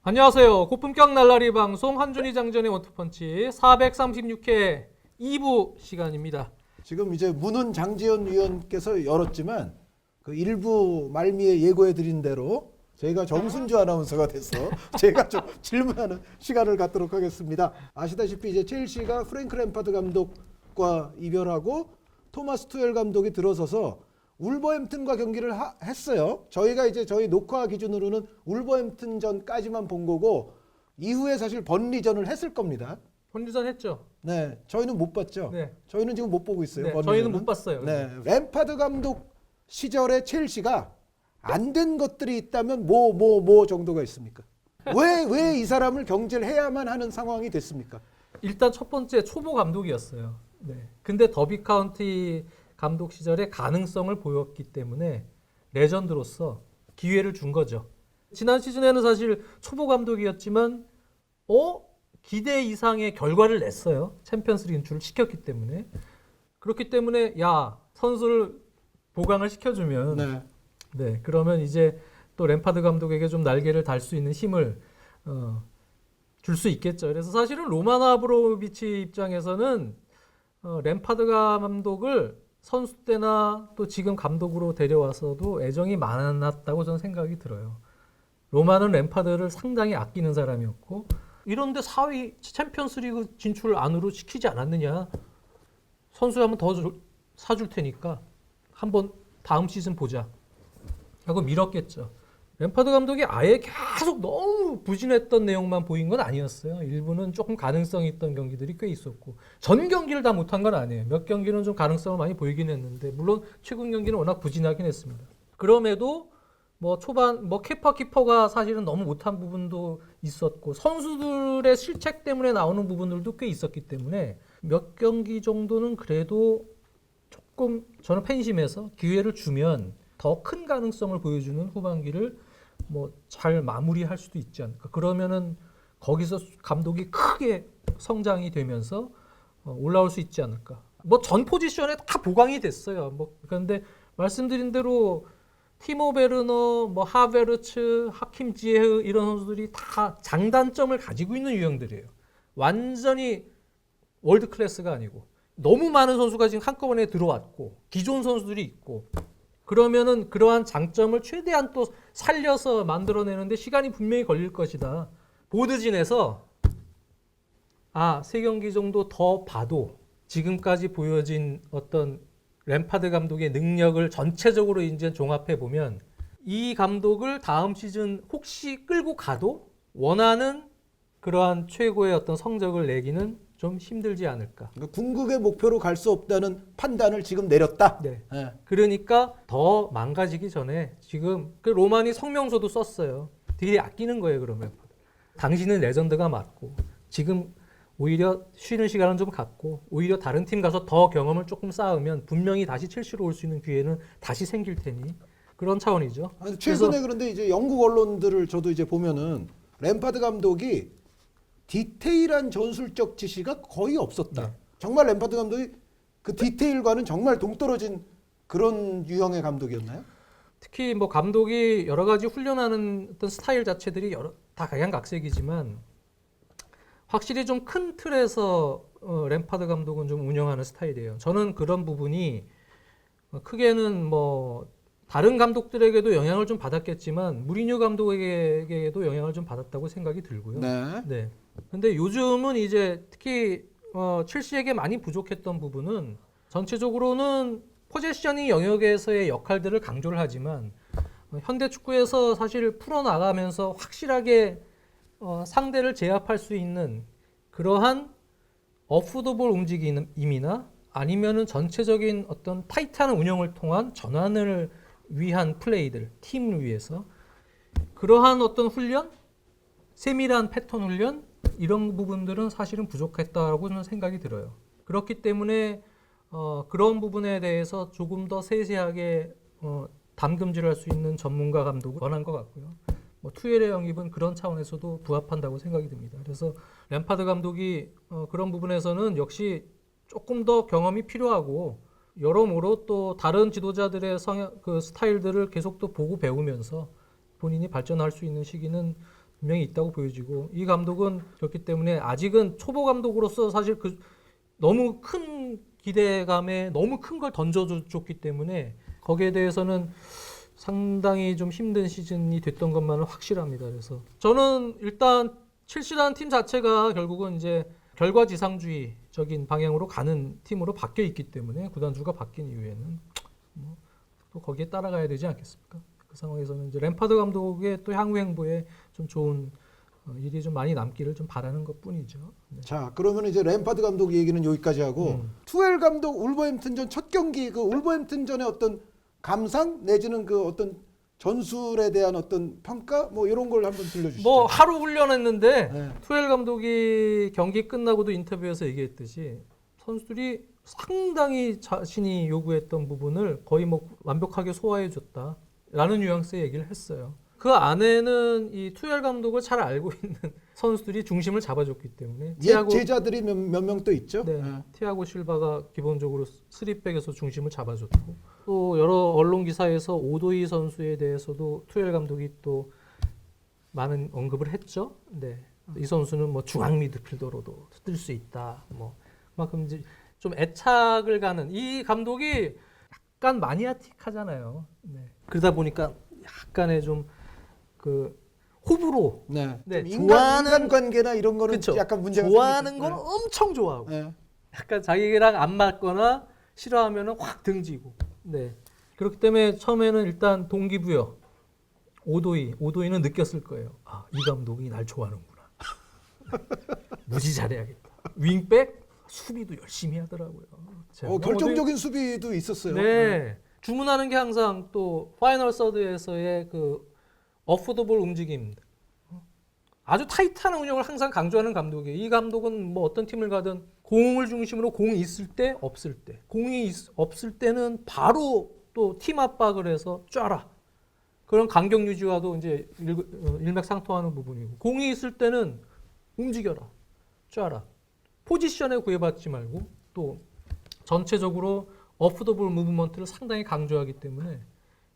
안녕하세요. 고품격 날라리 방송 한준희 장전의 원투펀치 436회 2부 시간입니다. 지금 이제 문은 장지현 위원께서 열었지만 그 일부 말미에 예고해 드린 대로 저희가 정순주 아나운서가 돼서 제가 좀 질문하는 시간을 갖도록 하겠습니다. 아시다시피 이제 첼시가 프랭크 램파드 감독과 이별하고 토마스 투엘 감독이 들어서서 울버햄튼과 경기를 했어요. 저희가 이제 저희 녹화 기준으로는 울버햄튼전까지만 본 거고 이후에 사실 번리전을 했을 겁니다. 번리전 했죠? 네, 저희는 못 봤죠. 네. 저희는 지금 못 보고 있어요. 네, 저희는 못 봤어요. 네, 램파드 감독 시절에 첼시가 안 된 것들이 있다면 뭐 정도가 있습니까? 왜 이 사람을 경질을 해야만 하는 상황이 됐습니까? 일단 첫 번째 초보 감독이었어요. 네. 근데 더비 카운티 감독 시절에 가능성을 보였기 때문에 레전드로서 기회를 준 거죠. 지난 시즌에는 사실 초보 감독이었지만 기대 이상의 결과를 냈어요. 챔피언스 진출을 시켰기 때문에. 그렇기 때문에 선수를 보강을 시켜주면 네, 그러면 이제 또 램파드 감독에게 좀 날개를 달 수 있는 힘을 줄 수 있겠죠. 그래서 사실은 로만 아브로비치 입장에서는 램파드 감독을 선수 때나 또 지금 감독으로 데려와서도 애정이 많았다고 저는 생각이 들어요. 로만은 램파드를 상당히 아끼는 사람이었고 이런데 4위 챔피언스리그 진출 안으로 시키지 않았느냐. 선수 한번 더 사줄 테니까 한번 다음 시즌 보자 하고 밀었겠죠. 램파드 감독이 아예 계속 너무 부진했던 내용만 보인 건 아니었어요. 일부는 조금 가능성이 있던 경기들이 꽤 있었고 전 경기를 다 못한 건 아니에요. 몇 경기는 좀 가능성을 많이 보이긴 했는데 물론 최근 경기는 워낙 부진하긴 했습니다. 그럼에도 초반 케파 키퍼가 사실은 너무 못한 부분도 있었고 선수들의 실책 때문에 나오는 부분들도 꽤 있었기 때문에 몇 경기 정도는 그래도 조금 저는 팬심해서 기회를 주면 더 큰 가능성을 보여주는 후반기를 잘 마무리할 수도 있지 않을까. 그러면은 거기서 감독이 크게 성장이 되면서 올라올 수 있지 않을까. 전 포지션에 다 보강이 됐어요. 그런데 말씀드린 대로 티모 베르너, 하베르츠, 하킴 지에흐 이런 선수들이 다 장단점을 가지고 있는 유형들이에요. 완전히 월드 클래스가 아니고 너무 많은 선수가 지금 한꺼번에 들어왔고 기존 선수들이 있고 그러면은 그러한 장점을 최대한 또 살려서 만들어내는데 시간이 분명히 걸릴 것이다. 보드진에서 3경기 정도 더 봐도 지금까지 보여진 어떤 램파드 감독의 능력을 전체적으로 이제 종합해 보면 이 감독을 다음 시즌 혹시 끌고 가도 원하는 그러한 최고의 어떤 성적을 내기는 좀 힘들지 않을까. 그러니까 궁극의 목표로 갈 수 없다는 판단을 지금 내렸다. 네. 그러니까 더 망가지기 전에 지금 그 로만이 성명서도 썼어요. 되게 아끼는 거예요, 그러면. 당신은 레전드가 맞고 지금 오히려 쉬는 시간은 좀 갖고 오히려 다른 팀 가서 더 경험을 조금 쌓으면 분명히 다시 첼시로 올 수 있는 기회는 다시 생길 테니 그런 차원이죠. 최근에 그런데 이제 영국 언론들을 저도 이제 보면은 램파드 감독이 디테일한 전술적 지시가 거의 없었다. 네. 정말 램파드 감독이 그 디테일과는 정말 동떨어진 그런 유형의 감독이었나요? 특히 감독이 여러 가지 훈련하는 어떤 스타일 자체들이 다 각양각색이지만 확실히 좀 큰 틀에서 램파드 감독은 좀 운영하는 스타일이에요. 저는 그런 부분이 크게는 다른 감독들에게도 영향을 좀 받았겠지만 무리뉴 감독에게도 영향을 좀 받았다고 생각이 들고요. 네. 근데 요즘은 이제 특히 첼시에게 많이 부족했던 부분은 전체적으로는 포제셔닝 영역에서의 역할들을 강조를 하지만 현대 축구에서 사실 풀어나가면서 확실하게 상대를 제압할 수 있는 그러한 오프더볼 움직임이나 아니면은 전체적인 어떤 타이트한 운영을 통한 전환을 위한 플레이들, 팀을 위해서 그러한 어떤 훈련, 세밀한 패턴 훈련 이런 부분들은 사실은 부족했다고 저는 생각이 들어요. 그렇기 때문에 그런 부분에 대해서 조금 더 세세하게 담금질할 수 있는 전문가 감독을 원한 것 같고요. 투엘의 영입은 그런 차원에서도 부합한다고 생각이 듭니다. 그래서 램파드 감독이 그런 부분에서는 역시 조금 더 경험이 필요하고 여러모로 또 다른 지도자들의 스타일들을 계속 또 보고 배우면서 본인이 발전할 수 있는 시기는 분명히 있다고 보여지고 이 감독은 그렇기 때문에 아직은 초보 감독으로서 사실 그 너무 큰 기대감에 너무 큰 걸 던져줬기 때문에 거기에 대해서는 상당히 좀 힘든 시즌이 됐던 것만은 확실합니다. 그래서 저는 일단 첼시라는 팀 자체가 결국은 이제 결과지상주의적인 방향으로 가는 팀으로 바뀌어 있기 때문에 구단주가 바뀐 이후에는 또 거기에 따라가야 되지 않겠습니까? 그 상황에서는 이제 램파드 감독의 또 향후 행보에 좀 좋은 일이 좀 많이 남기를 좀 바라는 것뿐이죠. 네. 자, 그러면 이제 램파드 감독 얘기는 여기까지 하고 투엘 감독 울버햄튼전 첫 경기 그 울버햄튼전의 어떤 감상 내지는 그 어떤 전술에 대한 어떤 평가 뭐 이런 걸 한번 들려주시죠. 뭐 하루 훈련했는데 네. 투엘 감독이 경기 끝나고도 인터뷰에서 얘기했듯이 선수들이 상당히 자신이 요구했던 부분을 거의 뭐 완벽하게 소화해줬다라는 뉘앙스의 얘기를 했어요. 그 안에는 이 투엘 감독을 잘 알고 있는 선수들이 중심을 잡아줬기 때문에 옛 제자들이 몇 명 또 있죠. 네, 네. 티아고 실바가 기본적으로 3백에서 중심을 잡아줬고 또 여러 언론 기사에서 오도이 선수에 대해서도 투엘 감독이 또 많은 언급을 했죠. 네, 이 선수는 뭐 중앙 미드필더로도 뛸 수 있다. 뭐 그만큼 이제 좀 애착을 가는 이 감독이 약간 마니아틱하잖아요. 네. 그러다 보니까 약간의 좀 그 호불호. 네. 네, 좀 좋아하는- 인간 관계나 이런 거는 그쵸. 약간 문제가 좋아하는 건 생기죠. 엄청 좋아하고 네. 네. 약간 자기랑 안 맞거나 싫어하면은 확 등지고. 네. 그렇기 때문에 처음에는 일단 동기부여. 오도이는 느꼈을 거예요. 아, 이 감독이 날 좋아하는구나. 무지 잘해야겠다. 윙백 수비도 열심히 하더라고요. 제가 결정적인 수비도 있었어요. 네. 주문하는 게 항상 또 파이널 서드에서의 그 어포더볼 움직임. 아주 타이트한 운영을 항상 강조하는 감독이에요. 이 감독은 뭐 어떤 팀을 가든 공을 중심으로 공이 있을 때 없을 때 없을 때는 바로 또 팀 압박을 해서 쫙라 그런 간격 유지와도 이제 일맥상통하는 부분이고 공이 있을 때는 움직여라 쫙라 포지션에 구애받지 말고 또 전체적으로 오프더볼 무브먼트를 상당히 강조하기 때문에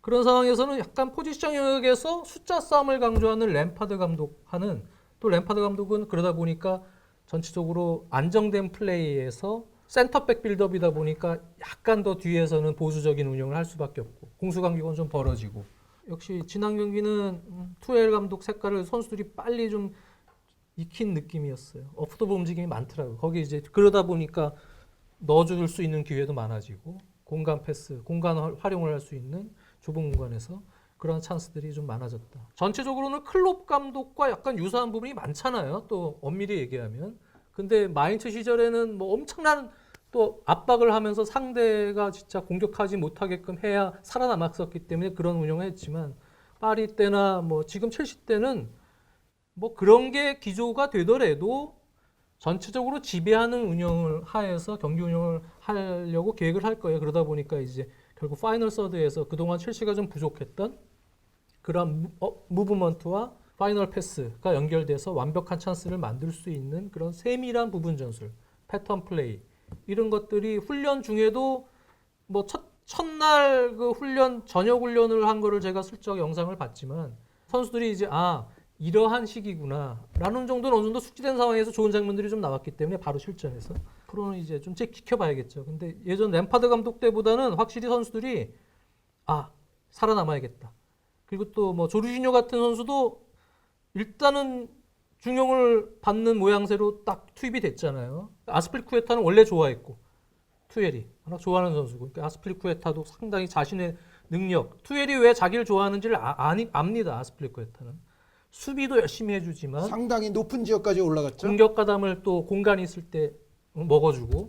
그런 상황에서는 약간 포지션 영역에서 숫자 싸움을 강조하는 램파드 감독하는 또 램파드 감독은 그러다 보니까 전체적으로 안정된 플레이에서 센터백 빌드업이다 보니까 약간 더 뒤에서는 보수적인 운영을 할 수밖에 없고 공수간격은 좀 벌어지고 역시 지난 경기는 투엘 감독 색깔을 선수들이 빨리 좀 익힌 느낌이었어요. 오프더볼 움직임이 많더라고요. 거기 이제 그러다 보니까 넣어줄 수 있는 기회도 많아지고 공간 패스, 공간 활용을 할 수 있는 좁은 공간에서 그런 찬스들이 좀 많아졌다. 전체적으로는 클롭 감독과 약간 유사한 부분이 많잖아요. 또 엄밀히 얘기하면. 근데 마인츠 시절에는 뭐 엄청난 또 압박을 하면서 상대가 진짜 공격하지 못하게끔 해야 살아남았었기 때문에 그런 운영을 했지만 파리 때나 뭐 지금 첼시 때는 뭐 그런 게 기조가 되더라도 전체적으로 지배하는 운영을 하에서 경기 운영을 하려고 계획을 할 거예요. 그러다 보니까 이제 결국 파이널 서드에서 그동안 첼시가 좀 부족했던 그런 무브먼트와 파이널 패스가 연결돼서 완벽한 찬스를 만들 수 있는 그런 세밀한 부분 전술, 패턴 플레이 이런 것들이 훈련 중에도 뭐 첫날 그 훈련 저녁 훈련을 한 거를 제가 슬쩍 영상을 봤지만 선수들이 이제 이러한 시기구나라는 정도는 어느 정도 숙지된 상황에서 좋은 장면들이 좀 나왔기 때문에 바로 실전에서 프로는 이제 좀 지켜봐야겠죠. 근데 예전 램파드 감독 때보다는 확실히 선수들이 살아남아야겠다. 그리고 또 뭐 조르지뇨 같은 선수도 일단은 중용을 받는 모양새로 딱 투입이 됐잖아요. 아스필쿠에타는 원래 좋아했고 투엘이 워낙 좋아하는 선수고 그러니까 아스필쿠에타도 상당히 자신의 능력 투엘이 왜 자기를 좋아하는지를 압니다. 아스필쿠에타는 수비도 열심히 해주지만 상당히 높은 지역까지 올라갔죠. 공격 가담을 또 공간이 있을 때 먹어주고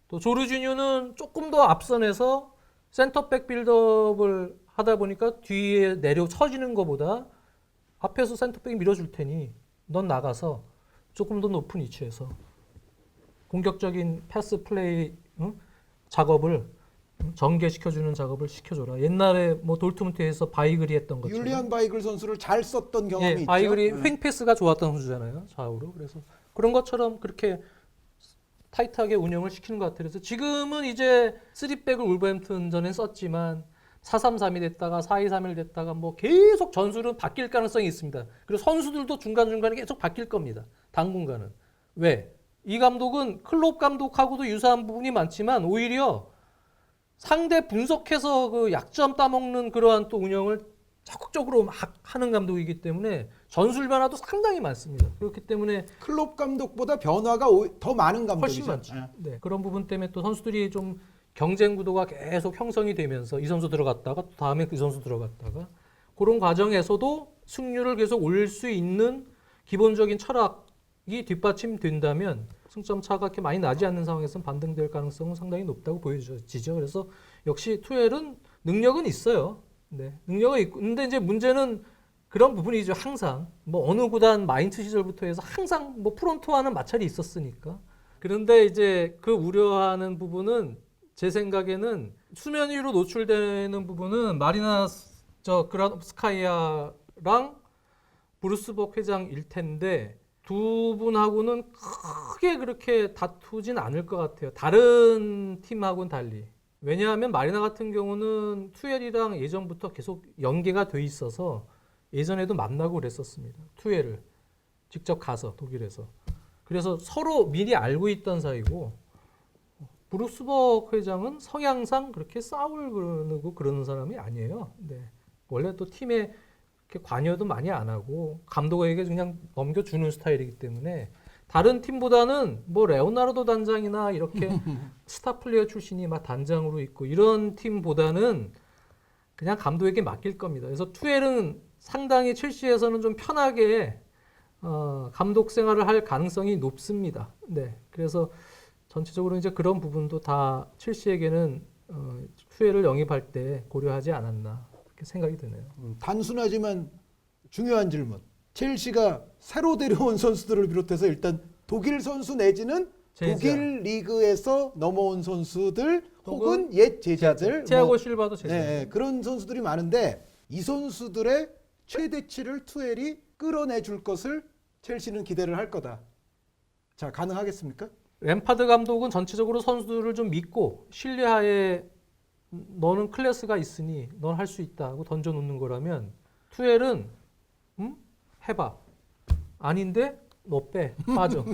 또 조르지뉴는 조금 더 앞선에서 센터백 빌드업을 하다 보니까 뒤에 내려 쳐지는 것보다 앞에서 센터백이 밀어줄 테니 넌 나가서 조금 더 높은 위치에서 공격적인 패스 플레이 작업을 전개시켜주는 작업을 시켜줘라. 옛날에 뭐 돌트문트에서 바이글이 했던 것처럼 율리안 바이글 선수를 잘 썼던 경험이 있죠. 바이글이 횡 패스가 좋았던 선수잖아요. 좌우로. 그래서 그런 것처럼 그렇게 타이트하게 운영을 시키는 것 같아요. 그래서 지금은 이제 3백을 울버햄튼전에 썼지만 4-3-3이 됐다가 4-2-3-1 됐다가 뭐 계속 전술은 바뀔 가능성이 있습니다. 그리고 선수들도 중간중간에 계속 바뀔 겁니다. 당분간은. 왜? 이 감독은 클롭 감독하고도 유사한 부분이 많지만 오히려 상대 분석해서 그 약점 따먹는 그러한 또 운영을 적극적으로 막 하는 감독이기 때문에 전술 변화도 상당히 많습니다. 그렇기 때문에 클롭 감독보다 변화가 더 많은 감독이죠. 훨씬 많죠. 네, 그런 부분 때문에 또 선수들이 좀 경쟁 구도가 계속 형성이 되면서 이 선수 들어갔다가 또 다음에 그 선수 들어갔다가 그런 과정에서도 승률을 계속 올릴 수 있는 기본적인 철학이 뒷받침된다면 승점 차가 그렇게 많이 나지 않는 상황에서는 반등될 가능성은 상당히 높다고 보여지죠. 그래서 역시 투엘은 능력은 있어요. 네, 능력은 있고 근데 이제 문제는 그런 부분이죠. 항상 뭐 어느 구단 마인츠 시절부터 해서 항상 뭐 프론트와는 마찰이 있었으니까. 그런데 이제 그 우려하는 부분은 제 생각에는 수면 위로 노출되는 부분은 마리나 그라노스카야랑 브루스벅 회장일 텐데 두 분하고는 크게 그렇게 다투진 않을 것 같아요. 다른 팀하고는 달리. 왜냐하면 마리나 같은 경우는 투엘이랑 예전부터 계속 연계가 돼 있어서 예전에도 만나고 그랬었습니다. 투엘을 직접 가서 독일에서. 그래서 서로 미리 알고 있던 사이고 브루스벅 회장은 성향상 그렇게 싸우고 그러는 사람이 아니에요. 네. 원래 또 팀에 이렇게 관여도 많이 안 하고 감독에게 그냥 넘겨주는 스타일이기 때문에 다른 팀보다는 뭐 레오나르도 단장이나 이렇게 스타 플레이어 출신이 막 단장으로 있고 이런 팀보다는 그냥 감독에게 맡길 겁니다. 그래서 투엘은 상당히 첼시에서는 좀 편하게 감독 생활을 할 가능성이 높습니다. 네, 그래서 전체적으로 이제 그런 부분도 다 첼시에게는 투엘을 영입할 때 고려하지 않았나 그렇게 생각이 드네요. 단순하지만 중요한 질문. 첼시가 새로 데려온 선수들을 비롯해서 일단 독일 선수 내지는 독일 리그에서 넘어온 선수들 혹은 옛 제자들 티아고 실바도 제자. 네, 그런 선수들이 많은데 이 선수들의 최대치를 투엘이 끌어내줄 것을 첼시는 기대를 할 거다. 자, 가능하겠습니까? 램파드 감독은 전체적으로 선수들을 좀 믿고 신뢰하에 너는 클래스가 있으니 넌 할 수 있다 하고 던져놓는 거라면 투엘은 해봐. 아닌데 너 빼. 빠져.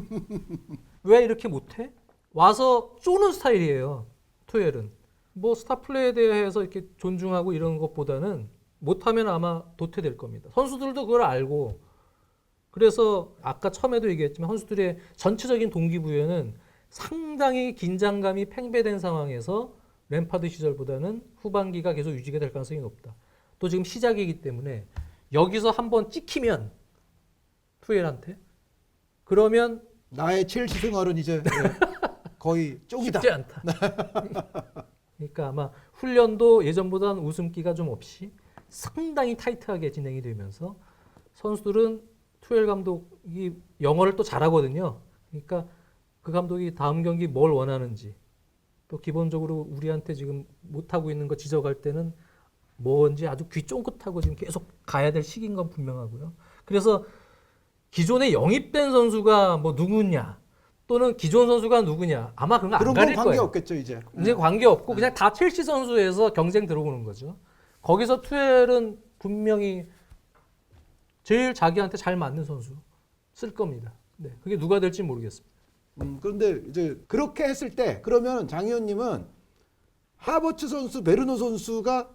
왜 이렇게 못해? 와서 쪼는 스타일이에요. 투엘은. 뭐 스타 플레이에 대해서 이렇게 존중하고 이런 것보다는 못하면 아마 도태될 겁니다. 선수들도 그걸 알고 그래서 아까 처음에도 얘기했지만 선수들의 전체적인 동기부여는 상당히 긴장감이 팽배된 상황에서 램파드 시절보다는 후반기가 계속 유지가 될 가능성이 높다. 또 지금 시작이기 때문에 여기서 한번 찍히면 투엘한테 그러면 나의 첼시 생활은 이제 거의 쪽이다. 쉽지 않다. 그러니까 아마 훈련도 예전보다는 웃음기가 좀 없이 상당히 타이트하게 진행이 되면서 선수들은 투엘 감독이 영어를 또 잘하거든요. 그러니까 그 감독이 다음 경기 뭘 원하는지 또 기본적으로 우리한테 지금 못하고 있는 거 지적할 때는 뭔지 아주 귀 쫑긋하고 지금 계속 가야 될 시기인 건 분명하고요. 그래서 기존에 영입된 선수가 뭐 누구냐 또는 기존 선수가 누구냐 아마 그런 거 안 그런 가릴 건 거예요. 관계 없겠죠 이제. 이제 관계 없고 그냥 다 첼시 선수에서 경쟁 들어오는 거죠. 거기서 투엘은 분명히 제일 자기한테 잘 맞는 선수 쓸 겁니다. 네, 그게 누가 될지 모르겠습니다. 그런데 이제 그렇게 했을 때 그러면 장 의원님은 하버츠 선수, 베르노 선수가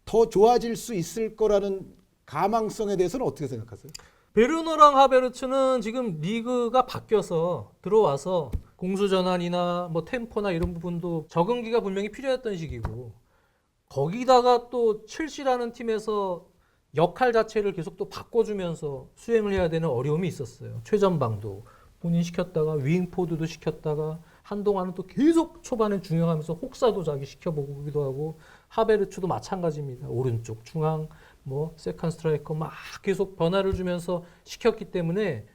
더 좋아질 수 있을 거라는 가망성에 대해서는 어떻게 생각하세요? 베르너랑 하베르츠는 지금 리그가 바뀌어서 들어와서 공수 전환이나 뭐 템포나 이런 부분도 적응기가 분명히 필요했던 시기고 거기다가 또 첼시라는 팀에서 역할 자체를 계속 또 바꿔주면서 수행을 해야 되는 어려움이 있었어요. 최전방도 본인 시켰다가 윙포드도 시켰다가 한동안은 또 계속 초반에 중용하면서 혹사도 자기 시켜보기도 하고 하베르츠도 마찬가지입니다. 오른쪽 중앙 뭐 세컨 스트라이커 막 계속 변화를 주면서 시켰기 때문에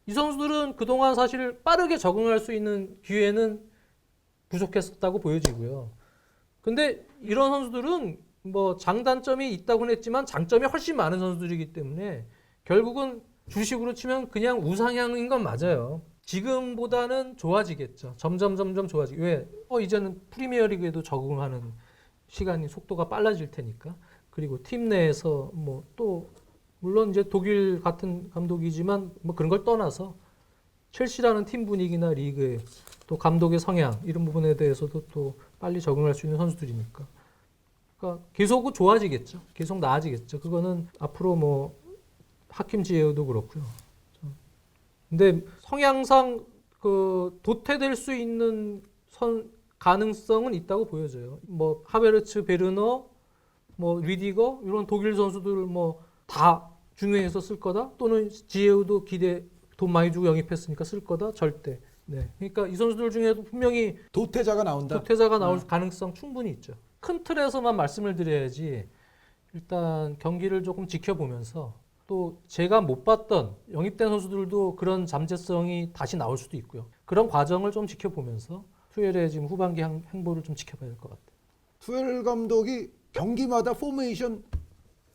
이 선수들은 그동안 사실 빠르게 적응할 수 있는 기회는 부족했었다고 보여지고요. 근데 이런 선수들은 뭐 장단점이 있다고는 했지만 장점이 훨씬 많은 선수들이기 때문에 결국은 주식으로 치면 그냥 우상향인 건 맞아요. 지금보다는 좋아지겠죠. 점점 좋아지고 왜? 이제는 프리미어리그에도 적응하는 시간이 속도가 빨라질 테니까. 그리고 팀 내에서 뭐 또 물론 이제 독일 같은 감독이지만 뭐 그런 걸 떠나서 첼시라는 팀 분위기나 리그에 또 감독의 성향 이런 부분에 대해서도 또 빨리 적응할 수 있는 선수들이니까. 그러니까 계속 좋아지겠죠. 계속 나아지겠죠. 그거는 앞으로 뭐 하킴 지에우도 그렇고요. 근데 성향상 그 도태될 수 있는 가능성은 있다고 보여져요. 뭐 하베르츠, 베르너, 뭐 리디거 이런 독일 선수들 뭐 다 중요해서 쓸 거다. 또는 지에우도 돈 많이 주고 영입했으니까 쓸 거다. 절대. 네. 그러니까 이 선수들 중에도 분명히 도태자가 나온다. 도태자가 나올 가능성 충분히 있죠. 큰 틀에서만 말씀을 드려야지 일단 경기를 조금 지켜보면서 또 제가 못 봤던 영입된 선수들도 그런 잠재성이 다시 나올 수도 있고요. 그런 과정을 좀 지켜보면서 투엘의 지금 후반기 행보를 좀 지켜봐야 될 것 같아요. 투엘 감독이 경기마다 포메이션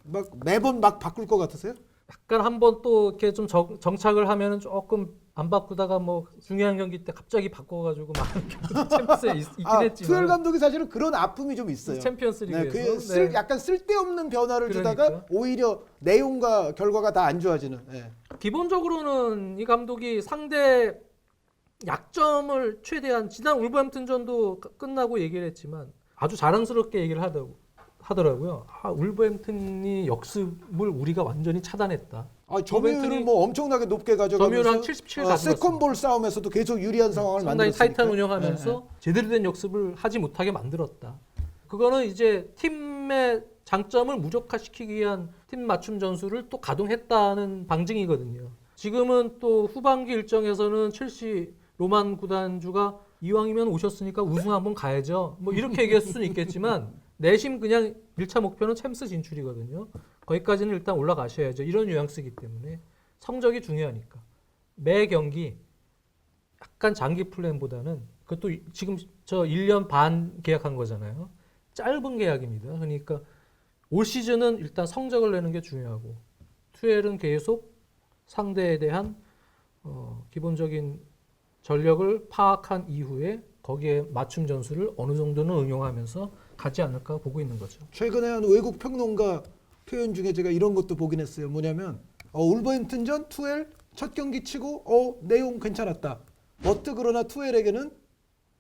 막 매번 막 바꿀 것 같으세요? 약간 한번 또 이렇게 좀 정착을 하면은 조금 안 바꾸다가 뭐 중요한 경기 때 갑자기 바꿔가지고 많은 경우도 챔스에 있긴 했지만 투엘 감독이 사실은 그런 아픔이 좀 있어요. 챔피언스리그에서 네, 약간 쓸데없는 변화를 주다가 그러니까. 오히려 내용과 결과가 다 안 좋아지는. 네. 기본적으로는 이 감독이 상대 약점을 최대한 지난 울버햄튼전도 끝나고 얘기를 했지만 아주 자랑스럽게 얘기를 하더라고요. 울버햄튼이 역습을 우리가 완전히 차단했다. 점유율을 뭐 엄청나게 높게 가져가면서 점유율 한 77 가져갔습니다. 세컨볼 싸움에서도 계속 유리한 상황을 상당히 만들었으니까. 타이트한 운영하면서 제대로 된 역습을 하지 못하게 만들었다. 그거는 이제 팀의 장점을 무력화시키기 위한 팀 맞춤 전술을 또 가동했다는 방증이거든요. 지금은 또 후반기 일정에서는 첼시 로만 구단주가 이왕이면 오셨으니까 우승 한번 가야죠. 뭐 이렇게 얘기할 수는 있겠지만 내심 그냥 1차 목표는 챔스 진출이거든요. 거기까지는 일단 올라가셔야죠. 이런 뉘앙스이기 때문에 성적이 중요하니까. 매 경기 약간 장기 플랜보다는 그것도 지금 저 1년 반 계약한 거잖아요. 짧은 계약입니다. 그러니까 올 시즌은 일단 성적을 내는 게 중요하고 투엘은 계속 상대에 대한 기본적인 전력을 파악한 이후에 거기에 맞춤 전술을 어느 정도는 응용하면서 가지 않을까 보고 있는 거죠. 최근에 한 외국 평론가 표현 중에 제가 이런 것도 보긴 했어요. 뭐냐면 울버햄튼전 투엘 첫 경기 치고 내용 괜찮았다. 그러나 투엘에게는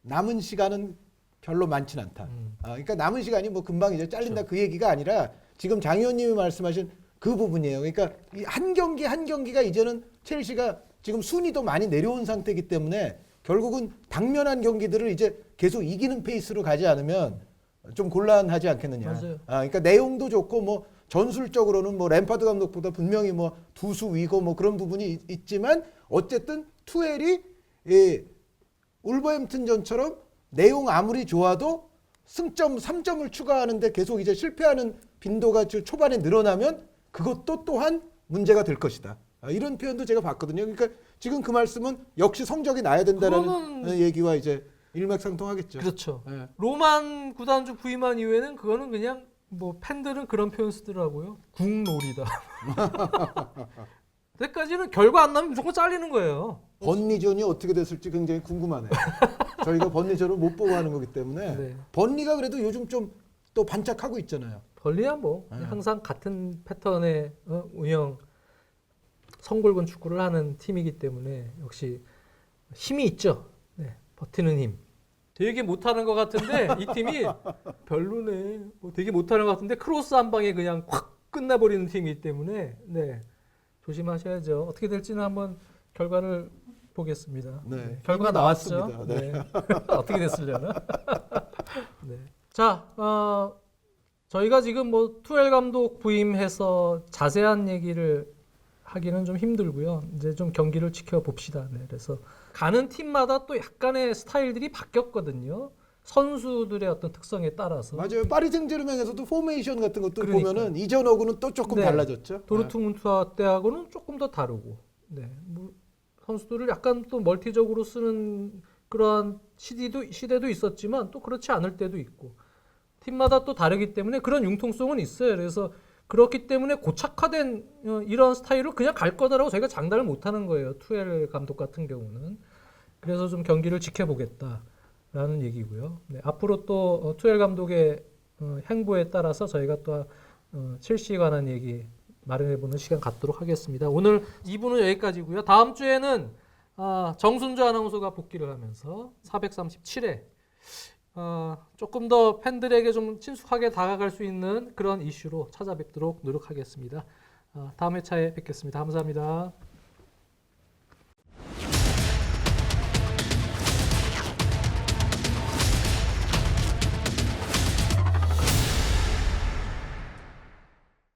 남은 시간은 별로 많진 않다. 그러니까 남은 시간이 뭐 금방 이제 잘린다 그렇죠. 그 얘기가 아니라 지금 장 의원님이 말씀하신 그 부분이에요. 그러니까 이 한 경기 한 경기가 이제는 첼시가 지금 순위도 많이 내려온 상태이기 때문에 결국은 당면한 경기들을 이제 계속 이기는 페이스로 가지 않으면 좀 곤란하지 않겠느냐. 맞아요. 그러니까 내용도 좋고 뭐 전술적으로는 뭐 램파드 감독보다 분명히 뭐 두수 위고 뭐 그런 부분이 있지만 어쨌든 투엘이 울버햄튼전처럼 내용 아무리 좋아도 승점 3점을 추가하는데 계속 이제 실패하는 빈도가 초반에 늘어나면 그것도 또한 문제가 될 것이다. 이런 표현도 제가 봤거든요. 그러니까 지금 그 말씀은 역시 성적이 나야 된다라는 얘기와 이제 일맥상통하겠죠. 그렇죠. 네. 로만 구단주 부임한 이후에는 그거는 그냥 뭐 팬들은 그런 표현 쓰더라고요. 국놀이다. 그때까지는 결과 안 나면 무조건 잘리는 거예요. 번리전이 어떻게 됐을지 굉장히 궁금하네요. 저희가 번리전을 못 보고 하는 거기 때문에 네. 번리가 그래도 요즘 좀 또 반짝하고 있잖아요. 벌리야 뭐 항상 같은 패턴의 운영 성골건 축구를 하는 팀이기 때문에 역시 힘이 있죠. 네, 버티는 힘. 되게 못하는 것 같은데 이 팀이 별로네. 뭐 되게 못하는 것 같은데 크로스 한 방에 그냥 확 끝나버리는 팀이기 때문에 네, 조심하셔야죠. 어떻게 될지는 한번 결과를 보겠습니다. 네, 결과가 이미 나왔죠. 나왔습니다. 네. 어떻게 됐으려나. 네. 자, 저희가 지금 뭐 투엘 감독 부임해서 자세한 얘기를 하기는 좀 힘들고요. 이제 좀 경기를 지켜봅시다. 네, 그래서 가는 팀마다 또 약간의 스타일들이 바뀌었거든요. 선수들의 어떤 특성에 따라서. 맞아요. 파리 생제르맹에서도 포메이션 같은 것도 그러니까. 보면은 이전하고는 또 조금 네. 달라졌죠. 도르트문트 때하고는 조금 더 다르고. 네. 뭐 선수들을 약간 또 멀티적으로 쓰는 그러한 시대도 있었지만 또 그렇지 않을 때도 있고. 팀마다 또 다르기 때문에 그런 융통성은 있어요. 그래서 그렇기 때문에 고착화된 이런 스타일로 그냥 갈 거다라고 저희가 장담을 못하는 거예요. 투엘 감독 같은 경우는. 그래서 좀 경기를 지켜보겠다라는 얘기고요. 네, 앞으로 또 투엘 감독의 행보에 따라서 저희가 또 첼시에 관한 얘기 마련해보는 시간 갖도록 하겠습니다. 오늘 2부는 여기까지고요. 다음 주에는 정순주 아나운서가 복귀를 하면서 437회 조금 더 팬들에게 좀 친숙하게 다가갈 수 있는 그런 이슈로 찾아뵙도록 노력하겠습니다. 다음 회차에 뵙겠습니다. 감사합니다.